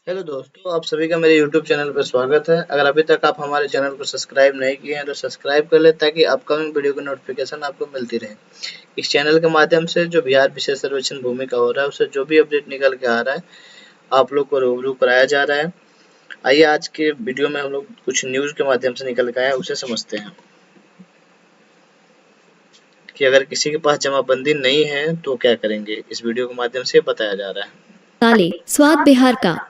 Hello दोस्तों, आप सभी का मेरे YouTube चैनल पर स्वागत है। अगर अभी तक आप हमारे चैनल को सब्सक्राइब नहीं किए हैं तो सब्सक्राइब कर लें ताकि अपकमिंग वीडियो की नोटिफिकेशन आपको मिलती रहे। इस चैनल के माध्यम से जो बिहार विशेष सर्वेक्षण भूमि का हो रहा है उससे जो भी अपडेट निकल के आ रहा है आप लोग को रूबरू कराया जा रहा है। आइए आज के वीडियो में हम लोग कुछ न्यूज़ के माध्यम से निकल के आया उसे समझते हैं कि अगर किसी के पास जमाबंदी नहीं है तो क्या करेंगे। इस वीडियो के माध्यम से बताया जा रहा है। काले स्वाद बिहार का।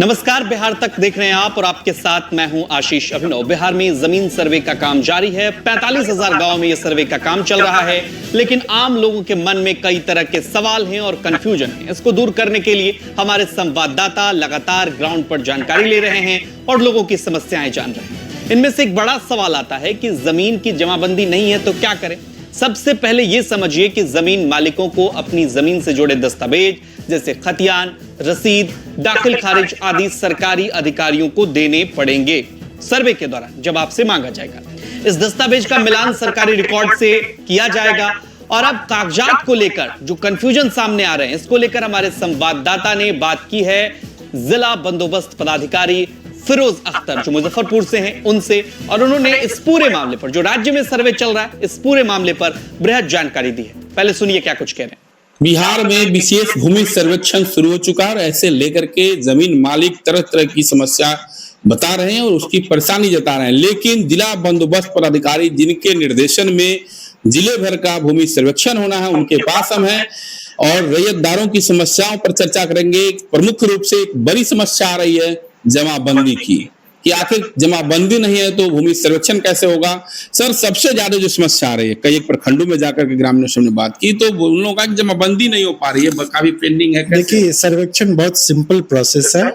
नमस्कार, बिहार तक देख रहे हैं आप और आपके साथ मैं हूं आशीष अभिनव। बिहार में जमीन सर्वे का काम जारी है। 45,000 गांव में यह सर्वे का काम चल रहा है, लेकिन आम लोगों के मन में कई तरह के सवाल हैं और कंफ्यूजन है। इसको दूर करने के लिए हमारे संवाददाता लगातार ग्राउंड पर जानकारी ले रहे हैं और लोगों की समस्याएं जान रहे हैं। इनमें से एक बड़ा सवाल आता है कि जमीन की जमाबंदी नहीं है तो क्या करें। सबसे पहले यह समझिए कि जमीन मालिकों को अपनी जमीन से जुड़े दस्तावेज जैसे खतियान, रसीद, दाखिल खारिज आदि सरकारी अधिकारियों को देने पड़ेंगे सर्वे के दौरान जब आपसे मांगा जाएगा। इस दस्तावेज का मिलान सरकारी रिकॉर्ड से किया जाएगा। और अब कागजात को लेकर जो कंफ्यूजन सामने आ रहे हैं, इसको लेकर हमारे संवाददाता ने बात की है जिला बंदोबस्त पदाधिकारी फिरोज अख्तर जो मुजफ्फरपुर से हैं उनसे, और उन्होंने इस पूरे मामले पर जो राज्य में सर्वे चल रहा है इस पूरे मामले पर बृहद जानकारी दी है। पहले सुनिए क्या कुछ कह रहे हैं। बिहार में विशेष भूमि सर्वेक्षण शुरू हो चुका है और ऐसे लेकर के जमीन मालिक तरह तरह की समस्या बता रहे हैं और उसकी परेशानी जता रहे हैं। लेकिन जिला बंदोबस्त पदाधिकारी जिनके निर्देशन में जिले भर का भूमि सर्वेक्षण होना है उनके पास हम हैं और रैयतदारों की समस्याओं पर चर्चा करेंगे। प्रमुख रूप से एक बड़ी समस्या आ रही है जमाबंदी की, कि आखिर जमाबंदी नहीं है तो भूमि सर्वेक्षण कैसे होगा। सर, सबसे ज्यादा जो समस्या आ रही है, कई एक प्रखंडों में जाकर के ग्रामीणों से बात की तो उन लोगों का जमाबंदी नहीं हो पा रही है, काफी पेंडिंग है। देखिए, सर्वेक्षण बहुत सिंपल प्रोसेस है।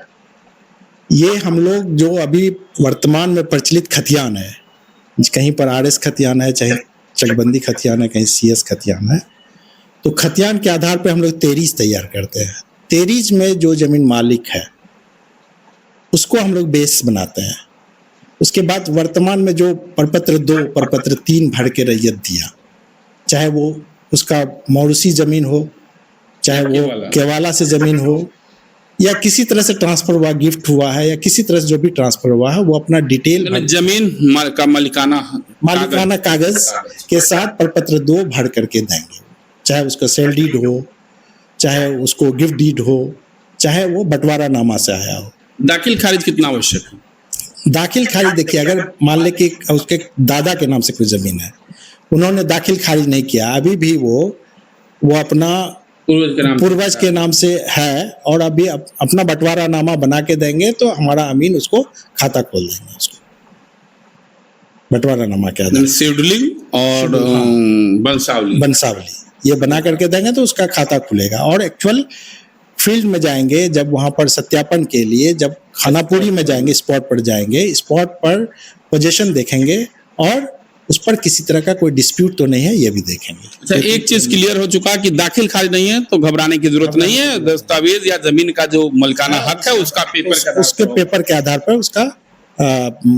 ये हम लोग जो अभी वर्तमान में प्रचलित खतियान है, कहीं पर आरएस खतियान है, चाहे चकबंदी खतियान है, कहीं सीएस खतियान है, तो खतियान के आधार पर हम लोग तेरीज तैयार करते हैं। तेरीज में जो जमीन मालिक है उसको हम लोग बेस बनाते हैं। उसके बाद वर्तमान में जो प्रपत्र 2, प्रपत्र 3 भर के रैयत दिया, चाहे वो उसका मौरूसी जमीन हो, चाहे वो केवाला से जमीन हो, या किसी तरह से ट्रांसफर हुआ, गिफ्ट हुआ है, या किसी तरह से जो भी ट्रांसफर हुआ है, वो अपना डिटेल जमीन का मालिकाना कागज के साथ प्रपत्र 2 भर करके देंगे। चाहे उसका सेल डीड हो, चाहे उसको गिफ्ट डीड हो, चाहे वो बंटवारा नामा से आया हो। दाखिल खारिज कितना आवश्यक है? दाखिल खारिज देखिए, अगर मान ले कि उसके दादा के नाम से कोई जमीन है, उन्होंने दाखिल खारिज नहीं किया, अभी भी वो अपना पूर्वज के नाम से है और अभी अपना बंटवारा नामा बना के देंगे तो हमारा अमीन उसको खाता खोल देंगे। उसको बंटवारा नामा क्या है, शेड्यूलिंग और बंसावली ये बना करके देंगे तो उसका खाता खुलेगा। और एक्चुअल फील्ड में जाएंगे जब वहां पर सत्यापन के लिए, जब खानापुरी में जाएंगे, स्पॉट पर जाएंगे, स्पॉट पर पोजीशन देखेंगे और उस पर किसी तरह का कोई डिस्प्यूट तो नहीं है ये भी देखेंगे। अच्छा, एक चीज क्लियर हो चुका कि दाखिल खारिज नहीं है तो घबराने की जरूरत नहीं है। दस्तावेज या जमीन का जो मलिकाना हक है उसका उसके पेपर के आधार पर उसका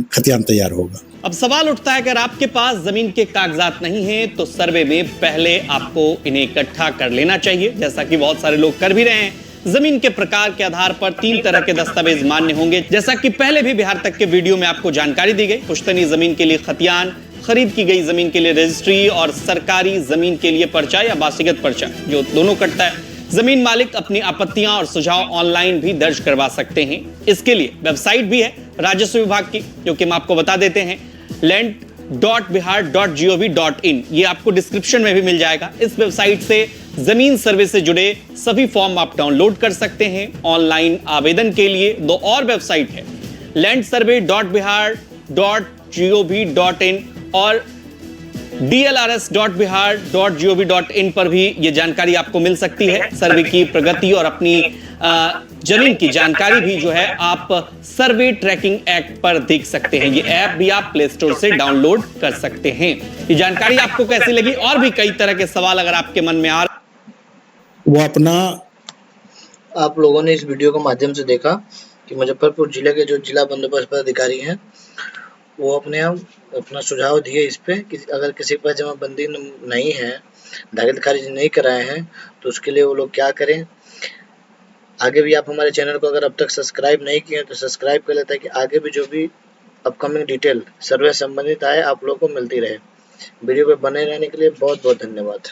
खतियान तैयार होगा। अब सवाल उठता है, अगर आपके पास जमीन के कागजात नहीं है तो सर्वे में पहले आपको इन्हें इकट्ठा कर लेना चाहिए, जैसा कि बहुत सारे लोग कर भी रहे हैं। जमीन के प्रकार के आधार पर 3 तरह के दस्तावेज मान्य होंगे, जैसा कि पहले भी बिहार तक के वीडियो में आपको जानकारी दी गई। पुश्तनी जमीन के लिए खतियान, खरीद की गई जमीन के लिए रजिस्ट्री और सरकारी जमीन के लिए पर्चा या बासिगत पर्चा, जो दोनों कटता है। जमीन मालिक अपनी आपत्तियां और सुझाव ऑनलाइन भी दर्ज करवा सकते हैं। इसके लिए वेबसाइट भी है राजस्व विभाग की, जो कि हम आपको बता देते हैं, land.bihar.gov.in। ये आपको डिस्क्रिप्शन में भी मिल जाएगा। इस वेबसाइट से जमीन सर्वे से जुड़े सभी फॉर्म आप डाउनलोड कर सकते हैं। ऑनलाइन आवेदन के लिए 2 और वेबसाइट है, landsurvey.bihar.gov.in और dlrs.bihar.gov.in पर भी ये जानकारी आपको मिल सकती है। सर्वे की प्रगति और अपनी जमीन की जानकारी भी जो है आप सर्वे ट्रैकिंग एक्ट पर देख सकते हैं। ये ऐप भी आप प्ले स्टोर से डाउनलोड कर सकते हैं। ये जानकारी आपको कैसी लगी? और भी कई तरह के सवाल अगर आपके मन में आ वो अपना आप लोगों ने इस वीडियो के माध्यम से देखा कि मुजफ्फरपुर जिले के जो जिला बंदोबस्त पदाधिकारी हैं वो अपना सुझाव दिए इस पे कि अगर किसी के पास जमाबंदी नहीं है, दाखिल खारिज नहीं कराए हैं तो उसके लिए वो लोग क्या करें। आगे भी आप हमारे चैनल को अगर अब तक सब्सक्राइब नहीं किए तो सब्सक्राइब कर लें, ताकि आगे भी जो भी अपकमिंग डिटेल सर्वे संबंधित आए आप लोगों को मिलती रहे। वीडियो पे बने रहने के लिए बहुत बहुत धन्यवाद।